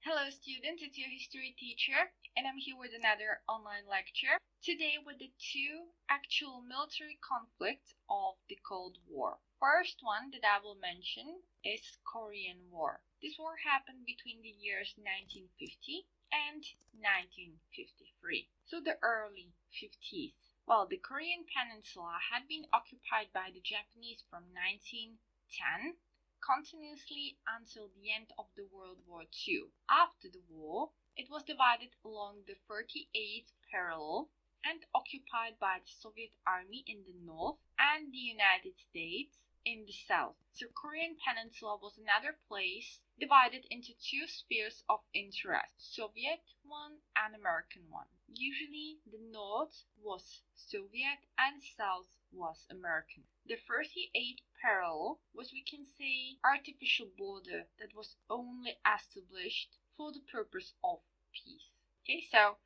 Hello students, it's your history teacher and I'm here with another online lecture. Today with the two actual military conflicts of the Cold War. First one that I will mention is Korean War. This war happened between the years 1950 and 1953, so the early 50s. Well, the Korean Peninsula had been occupied by the Japanese from 1910 continuously until the end of the World War II. After the war, it was divided along the 38th parallel and occupied by the Soviet Army in the north and the United States in the south. So Korean Peninsula was another place divided into two spheres of interest, Soviet one and American one. Usually the north was Soviet and south was American. The 38th parallel was, we can say, artificial border that was only established for the purpose of peace. Okay, so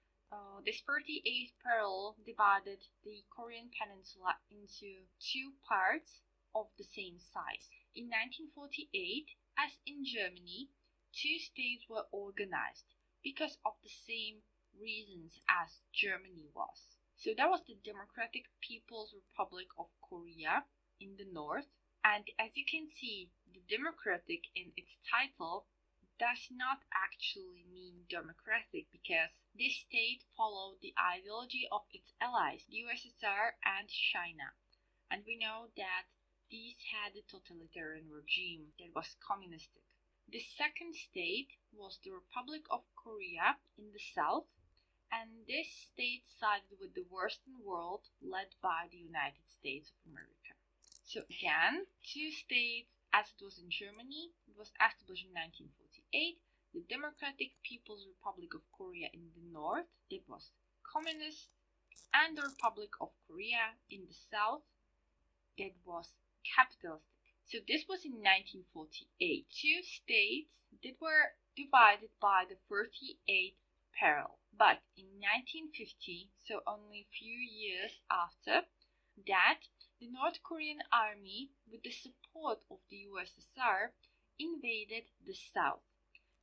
this 38th parallel divided the Korean Peninsula into two parts of the same size. In 1948, as in Germany, two states were organized because of the same reasons as Germany was. So that was the Democratic People's Republic of Korea in the north, and as you can see, the democratic in its title does not actually mean democratic because this state followed the ideology of its allies, the USSR and China. And we know that these had a totalitarian regime that was communistic. The second state was the Republic of Korea in the south, and this state sided with the Western world led by the United States of America. So again, two states as it was in Germany. It was established in 1948. The Democratic People's Republic of Korea in the north, that was communist, and the Republic of Korea in the south, that was capitalistic. So this was in 1948. Two states that were divided by the 38th parallel. But in 1950, so only a few years after that, the North Korean army, with the support of the USSR, invaded the south.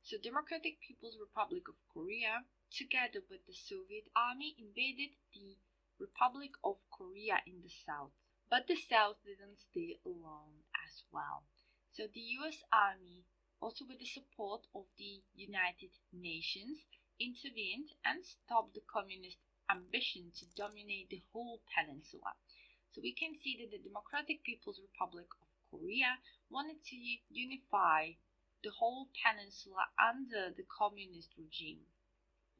So Democratic People's Republic of Korea, together with the Soviet army, invaded the Republic of Korea in the south. But the south didn't stay alone as well. So the US army, also with the support of the United Nations, intervened and stopped the communist ambition to dominate the whole peninsula. So we can see that the Democratic People's Republic of Korea wanted to unify the whole peninsula under the communist regime.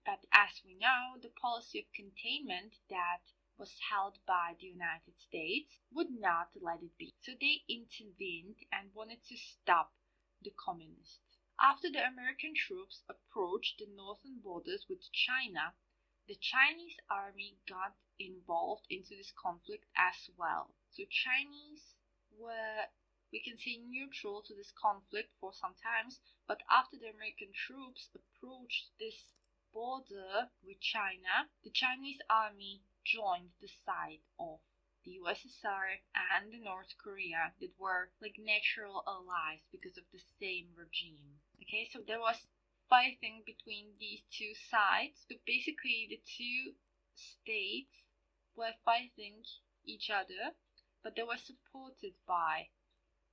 But as we know, the policy of containment that was held by the United States would not let it be. So they intervened and wanted to stop the communists. After the American troops approached the northern borders with China, the Chinese army got involved into this conflict as well. So Chinese were, we can say, neutral to this conflict for some times, but after the American troops approached this border with China, the Chinese army joined the side of the USSR and the North Korea that were like natural allies because of the same regime. Okay, so there was fighting between these two sides. So basically the two states were fighting each other, but they were supported by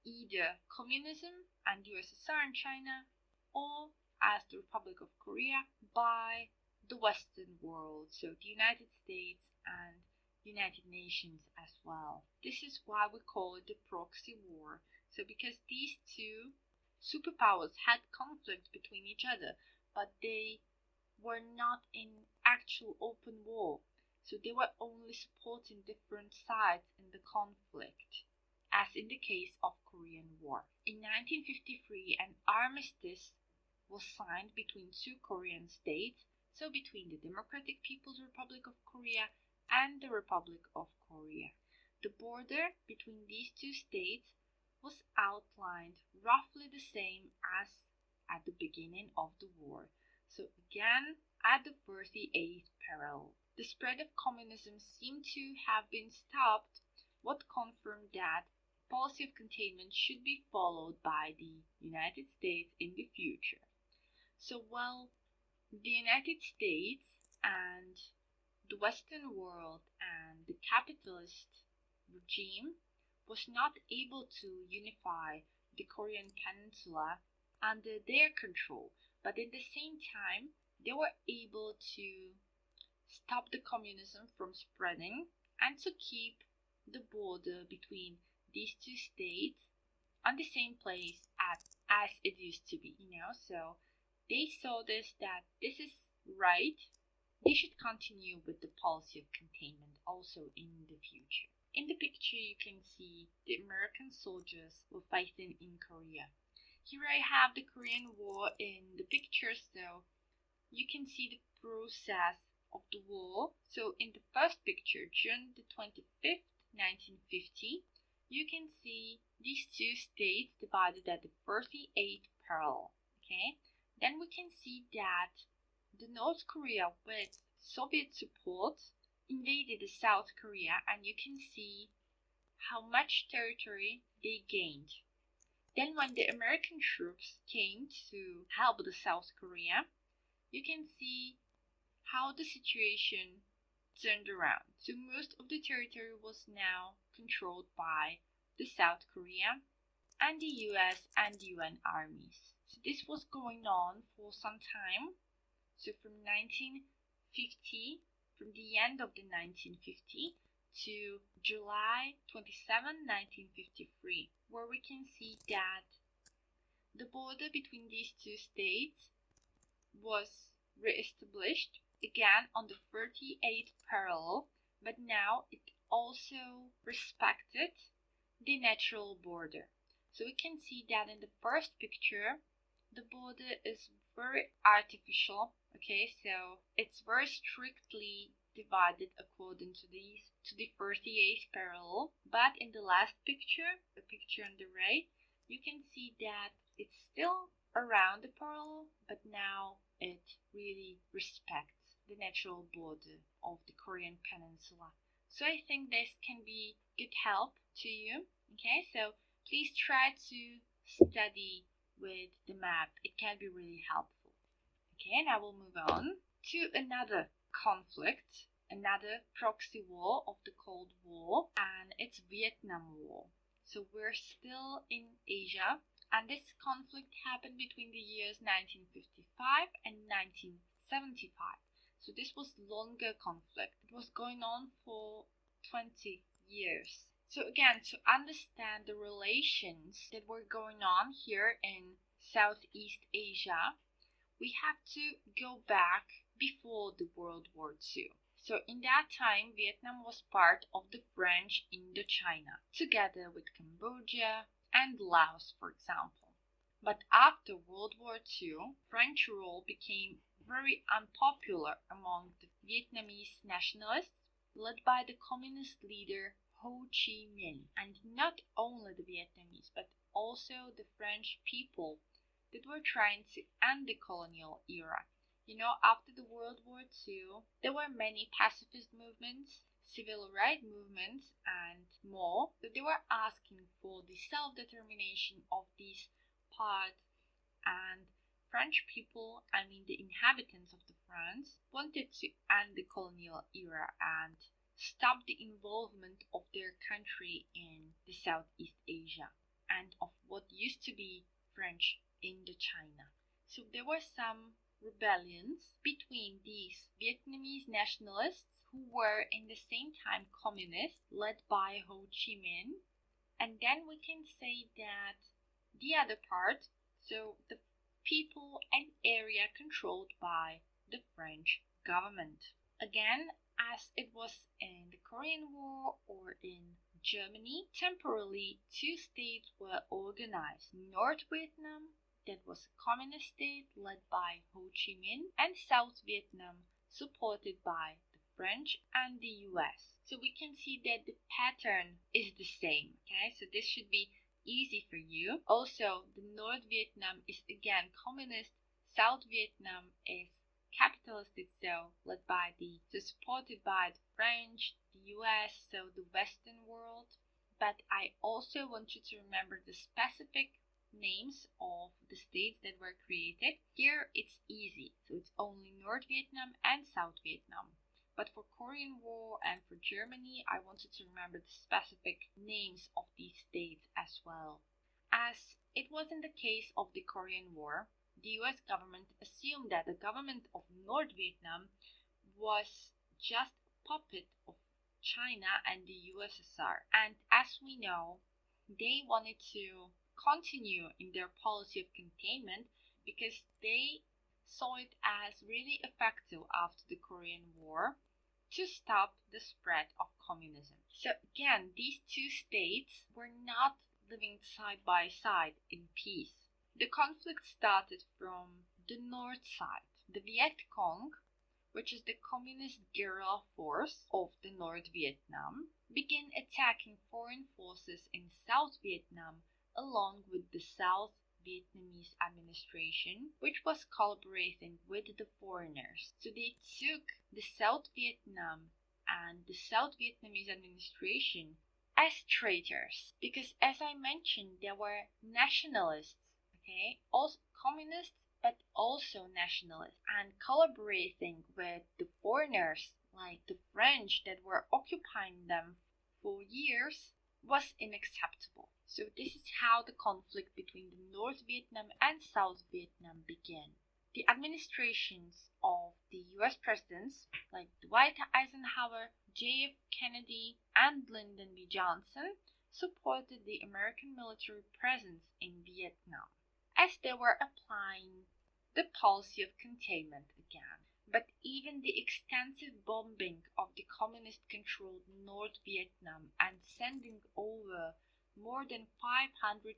either communism and USSR and China, or as the Republic of Korea, by the Western world, so the United States and United Nations as well. This is why we call it the proxy war. So because these two superpowers had conflict between each other, but they were not in actual open war. So they were only supporting different sides in the conflict, as in the case of Korean War. In 1953, an armistice was signed between two Korean states, so between the Democratic People's Republic of Korea and the Republic of Korea. The border between these two states was outlined roughly the same as at the beginning of the war. So again, at the 38th parallel. The spread of communism seemed to have been stopped, what confirmed that policy of containment should be followed by the United States in the future. So while the United States and the Western world and the capitalist regime was not able to unify the Korean Peninsula under their control, but at the same time, they were able to stop the communism from spreading and to keep the border between these two states on the same place as it used to be, so they saw that this is right. They should continue with the policy of containment also in the future. In the picture you can see the American soldiers were fighting in Korea. Here I have the Korean War in the picture, so you can see the process of the war. So in the first picture, June the 25th, 1950, you can see these two states divided at the 38th parallel. Okay, then we can see that the North Korea with Soviet support invaded the South Korea, and you can see how much territory they gained. Then when the American troops came to help the South Korea, you can see how the situation turned around. So most of the territory was now controlled by the South Korea and the US and the UN armies. So this was going on for some time. So from 1950, from the end of the 1950 to July 27, 1953, where we can see that the border between these two states was re-established again on the 38th parallel, but now it also respected the natural border. So we can see that in the first picture the border is very artificial. Okay, so it's very strictly divided according to the 38th parallel, but in the last picture, the picture on the right, you can see that it's still around the parallel, but now it really respects the natural border of the Korean Peninsula. So I think this can be good help to you. Okay, so please try to study with the map. It can be really helpful. Okay, now we'll move on to another conflict, another proxy war of the Cold War, and it's Vietnam War. So we're still in Asia, and this conflict happened between the years 1955 and 1975. So this was longer conflict. It was going on for 20 years. So again, to understand the relations that were going on here in Southeast Asia, we have to go back before the World War II. So in that time, Vietnam was part of the French Indochina, together with Cambodia and Laos, for example. But after World War II, French rule became very unpopular among the Vietnamese nationalists, led by the communist leader Ho Chi Minh. And not only the Vietnamese, but also the French people that were trying to end the colonial era. After the World War II, there were many pacifist movements, civil rights movements, and more. So they were asking for the self-determination of these parts, and French people, the inhabitants of the France, wanted to end the colonial era and stop the involvement of their country in the Southeast Asia and of what used to be French Indochina. So there were some rebellions between these Vietnamese nationalists who were in the same time communists, led by Ho Chi Minh, and then we can say that the other part, so the people and area controlled by the French government. Again, as it was in the Korean War or in Germany, temporarily two states were organized: North Vietnam, that was a communist state led by Ho Chi Minh, and South Vietnam, supported by the French and the US. So we can see that the pattern is the same. Okay, so this should be easy for you. Also, the North Vietnam is again communist, South Vietnam is capitalistic, so led by supported by the French, the US, so the Western world. But I also want you to remember the specific names of the states that were created. Here it's easy, so it's only North Vietnam and South Vietnam. But for Korean War and for Germany, I wanted to remember the specific names of these states as well. As it was in the case of the Korean War, the US government assumed that the government of North Vietnam was just a puppet of China and the USSR. And as we know, they wanted to continue in their policy of containment because they saw it as really effective after the Korean War to stop the spread of communism. So again, these two states were not living side by side in peace. The conflict started from the north side. The Viet Cong, which is the communist guerrilla force of the North Vietnam, began attacking foreign forces in South Vietnam along with the South Vietnamese administration, which was collaborating with the foreigners. So they took the South Vietnam and the South Vietnamese administration as traitors because, as I mentioned, there were nationalists, okay, also communists, but also nationalists, and collaborating with the foreigners like the French that were occupying them for years was unacceptable. So this is how the conflict between the North Vietnam and South Vietnam began. The administrations of the US presidents like Dwight Eisenhower, J.F. Kennedy, and Lyndon B. Johnson supported the American military presence in Vietnam, as they were applying the policy of containment again. But even the extensive bombing of the communist-controlled North Vietnam and sending over more than 500,000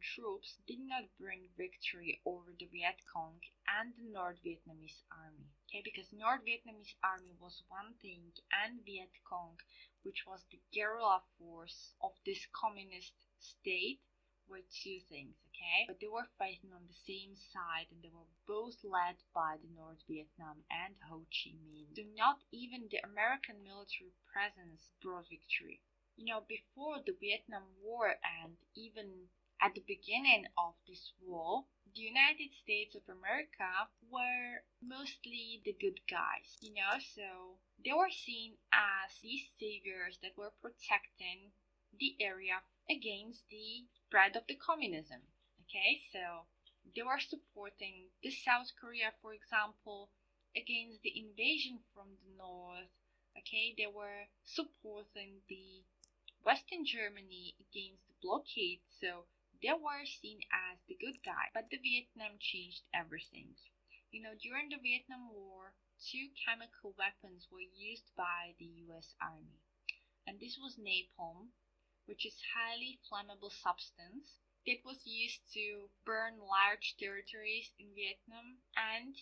troops did not bring victory over the Viet Cong and the North Vietnamese army. Okay, because North Vietnamese army was one thing and Viet Cong, which was the guerrilla force of this communist state, were two things, okay? But they were fighting on the same side and they were both led by the North Vietnam and Ho Chi Minh. So not even the American military presence brought victory. You know, before the Vietnam War and even at the beginning of this war, the United States of America were mostly the good guys, you know, so they were seen as these saviors that were protecting the area against the spread of the communism. Okay, so they were supporting the South Korea, for example, against the invasion from the north. Okay, they were supporting the Western Germany against the blockade, so they were seen as the good guy. But the Vietnam changed everything. You know, during the Vietnam War, two chemical weapons were used by the US Army, and this was napalm, which is highly flammable substance that was used to burn large territories in Vietnam, and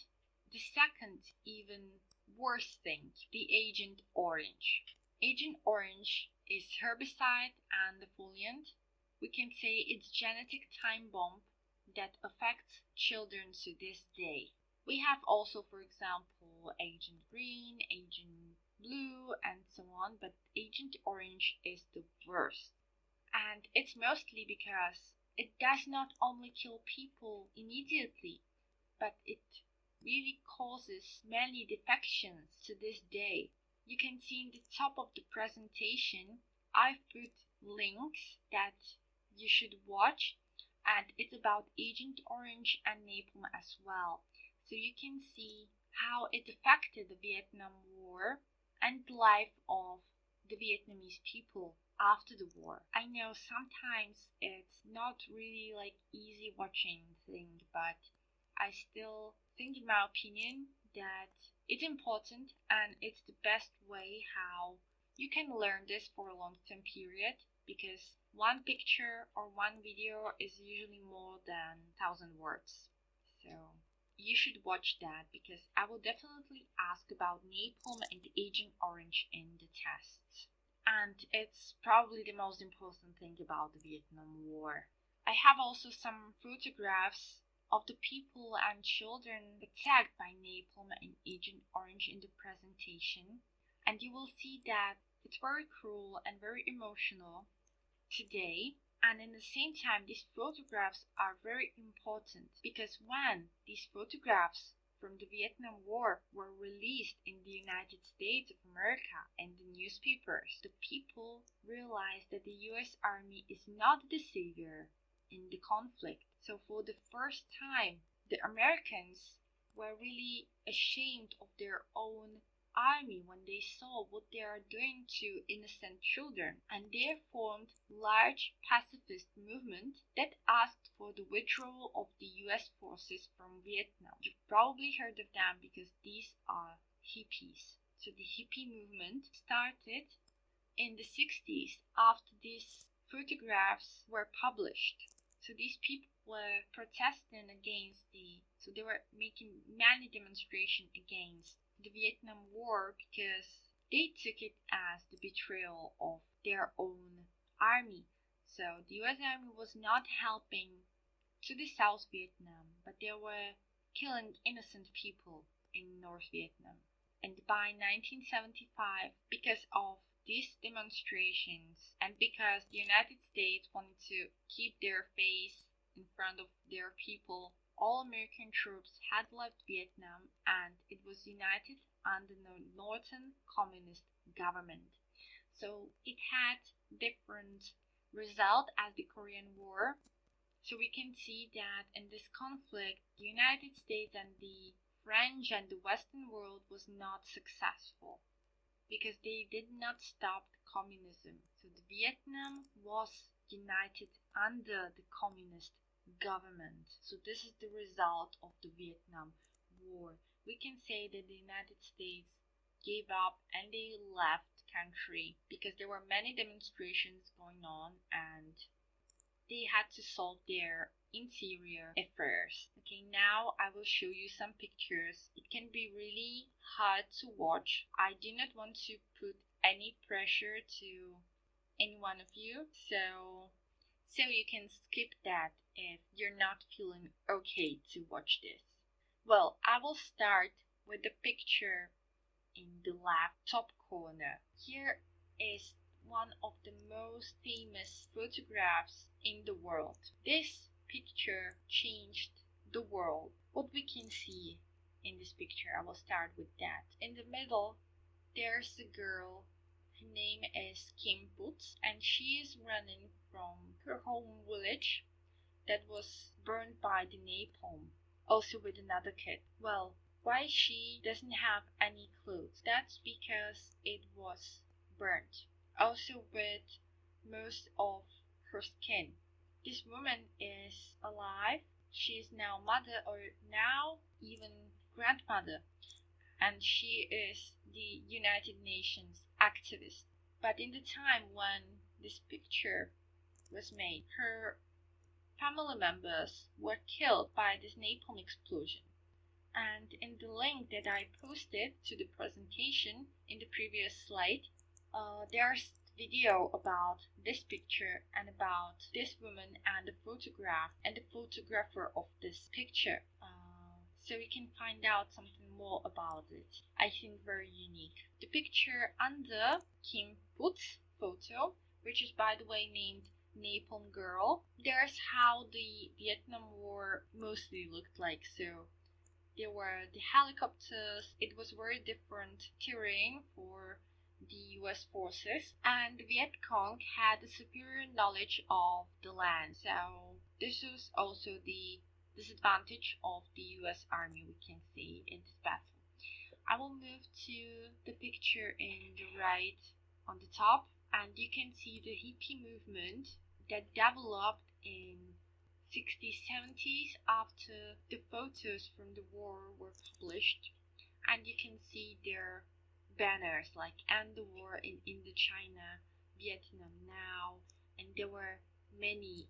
the second, even worse thing, the Agent Orange. Agent Orange is herbicide and defoliant. We can say it's genetic time bomb that affects children to this day. We have also, for example, Agent Green, Agent Blue, and so on, but Agent Orange is the worst. And it's mostly because it does not only kill people immediately, but it really causes many defections to this day. You can see in the top of the presentation, I've put links that you should watch, and it's about Agent Orange and napalm as well. So you can see how it affected the Vietnam War and the life of the Vietnamese people after the war. I know sometimes it's not really like easy watching thing, but I still think, in my opinion, that it's important and it's the best way how you can learn this for a long-term period, because one picture or one video is usually more than 1,000 words. So you should watch that, because I will definitely ask about napalm and Agent Orange in the tests. And it's probably the most important thing about the Vietnam War. I have also some photographs of the people and children attacked by napalm and Agent Orange in the presentation, and you will see that it's very cruel and very emotional today, And in the same time, these photographs are very important because when these photographs from the Vietnam War were released in the United States of America and the newspapers, the people realized that the US Army is not the savior in the conflict. So for the first time, the Americans were really ashamed of their own army when they saw what they are doing to innocent children, and they formed large pacifist movement that asked for the withdrawal of the US forces from Vietnam. You've probably heard of them because these are hippies. So the hippie movement started in the 60s after these photographs were published. So these people were protesting against so they were making many demonstrations against the Vietnam War because they took it as the betrayal of their own army. So the US Army was not helping to the South Vietnam, but they were killing innocent people in North Vietnam. And by 1975, because of these demonstrations and because the United States wanted to keep their face in front of their people, all American troops had left Vietnam and it was united under the Northern Communist government. So it had different result as the Korean War. So we can see that in this conflict, the United States and the French and the Western world was not successful because they did not stop communism. So the Vietnam was united under the communist government. So this is the result of the Vietnam War. We can say that the United States gave up and they left country because there were many demonstrations going on and they had to solve their interior affairs. Okay, now I will show you some pictures. It can be really hard to watch. I do not want to put any pressure to any one of you, so you can skip that if you're not feeling okay to watch this. Well, I will start with the picture in the left top corner. Here is one of the most famous photographs in the world. This picture changed the world. What we can see in this picture, I will start with that. In the middle, there's a girl. Her name is Kim Putz, and she is running from her home village that was burned by the napalm, also with another kid. Well, why she doesn't have any clothes? That's because it was burnt, also with most of her skin. This woman is alive. She is now mother or now even grandmother, and she is the United Nations activist. But in the time when this picture was made, her family members were killed by this napalm explosion. And in the link that I posted to the presentation in the previous slide, there's video about this picture and about this woman and the photograph and the photographer of this picture. So you can find out something more about it. I think very unique. The picture under Kim Put's photo, which is by the way named Napalm Girl, there's how the Vietnam War mostly looked like. So there were the helicopters, it was very different terrain for the US forces, and the Viet Cong had a superior knowledge of the land. So this was also the disadvantage of the US Army, we can see in this battle. I will move to the picture in the right on the top, and you can see the hippie movement that developed in 60s, 70s after the photos from the war were published, and you can see their banners like "End the War in Indochina, Vietnam Now," and there were many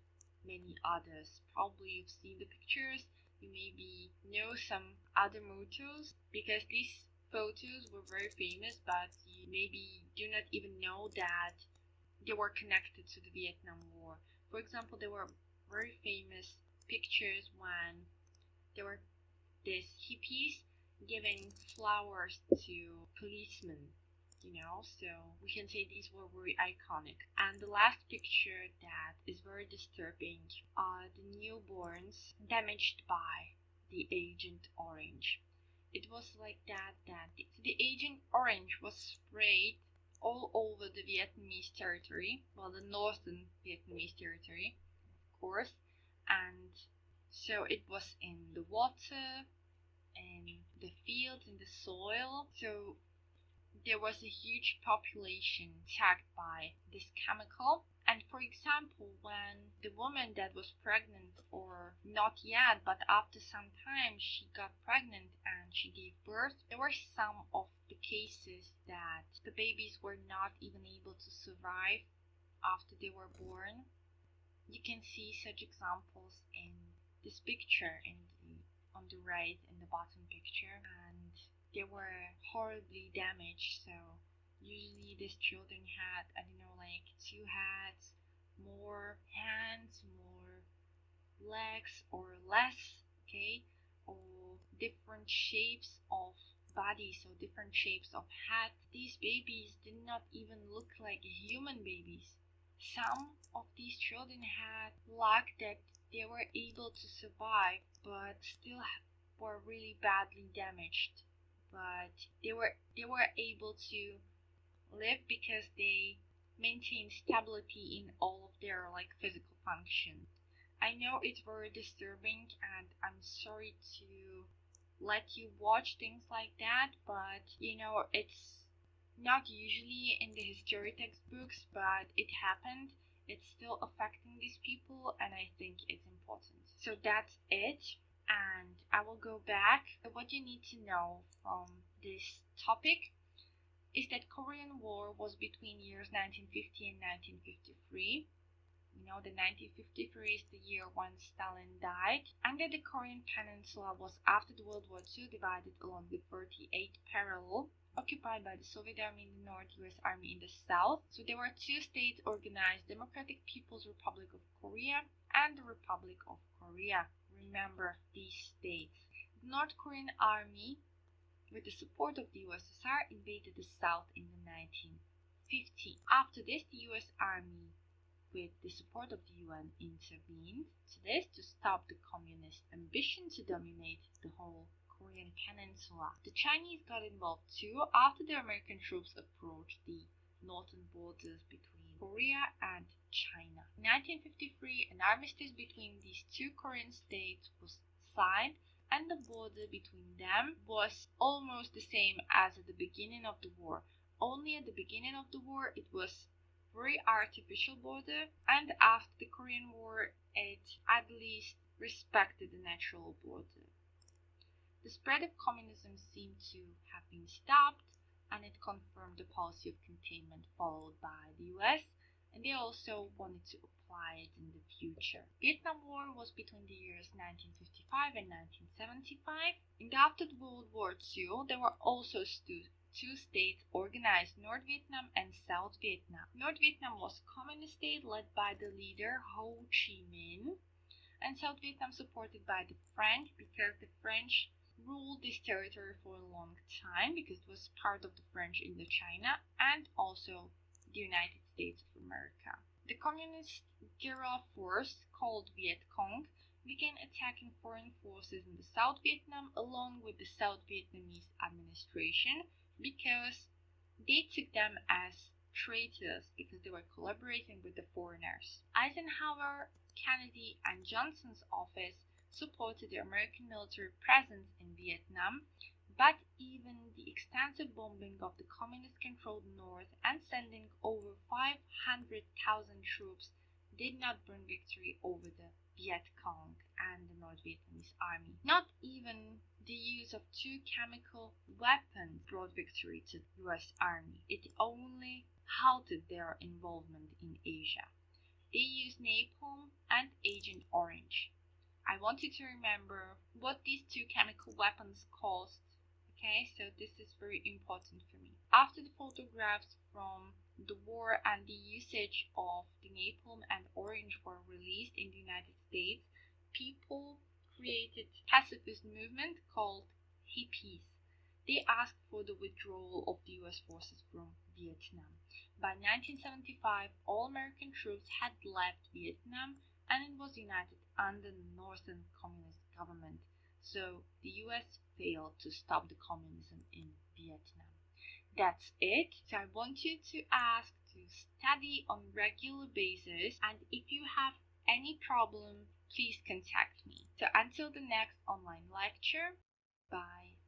others. Probably you've seen the pictures, you maybe know some other mottos because these photos were very famous, but you maybe do not even know that they were connected to the Vietnam War. For example, there were very famous pictures when there were these hippies giving flowers to policemen. so we can say these were very iconic. And the last picture that is very disturbing are the newborns damaged by the Agent Orange. It was like that the Agent Orange was sprayed all over the Vietnamese territory, well, the northern Vietnamese territory, of course, and so it was in the water, in the fields, in the soil. So there was a huge population attacked by this chemical. And for example, when the woman that was pregnant, or not yet, but after some time she got pregnant and she gave birth, there were some of the cases that the babies were not even able to survive after they were born. You can see such examples in this picture on the right, in the bottom picture, and they were horribly damaged. So usually these children had, I don't know, like 2 heads, more hands, more legs, or less, okay, or different shapes of body, so different shapes of head. These babies did not even look like human babies. Some of these children had luck that they were able to survive, but still were really badly damaged. But they were able to live because they maintained stability in all of their physical function. I know it's very disturbing, and I'm sorry to let you watch things like that, but it's not usually in the history textbooks, but it happened. It's still affecting these people, and I think it's important. So that's it, and I will go back. What you need to know from this topic is that Korean War was between years 1950 and 1953. The 1953 is the year when Stalin died, and that the Korean Peninsula was, after the World War II, divided along the 38th parallel, occupied by the Soviet Army in the north, US Army in the south. So there were 2 states organized: Democratic People's Republic of Korea and the Republic of Korea. Remember these states. The North Korean Army, with the support of the USSR, invaded the south in the 1950s. After this, the US Army, with the support of the UN, intervened to stop the communist ambition to dominate the whole Korean peninsula. The Chinese got involved too after the American troops approached the northern borders between Korea and China. In 1953, an armistice between these 2 Korean states was signed, and the border between them was almost the same as at the beginning of the war. Only at the beginning of the war it was very artificial border, and after the Korean War it at least respected the natural border. The spread of communism seemed to have been stopped, and it confirmed the policy of containment followed by the US, and they also wanted to apply it in the future. Vietnam War was between the years 1955 and 1975, and after the World War II there were also 2 states organized: North Vietnam and South Vietnam. North Vietnam was a communist state led by the leader Ho Chi Minh, and South Vietnam supported by the French, because the French ruled this territory for a long time, because it was part of the French Indochina and also the United States of America. The communist guerrilla force, called Viet Cong, began attacking foreign forces in the South Vietnam along with the South Vietnamese administration, because they took them as traitors because they were collaborating with the foreigners. Eisenhower, Kennedy, and Johnson's office supported the American military presence in Vietnam, but even the extensive bombing of the communist-controlled North and sending over 500,000 troops did not bring victory over the Viet Cong and the North Vietnamese army. Not even the use of 2 chemical weapons brought victory to the US Army. It only halted their involvement in Asia. They used napalm and Agent Orange. I want you to remember what these 2 chemical weapons cost. Okay, so this is very important for me. After the photographs from the war and the usage of the napalm and orange were released in the United States, people created pacifist movement called hippies. They asked for the withdrawal of the US forces from Vietnam. By 1975, all American troops had left Vietnam and it was united under the Northern Communist government, so the US failed to stop the communism in Vietnam. That's it. So I want you to ask to study on regular basis, and if you have any problem, please contact me. So until the next online lecture, bye.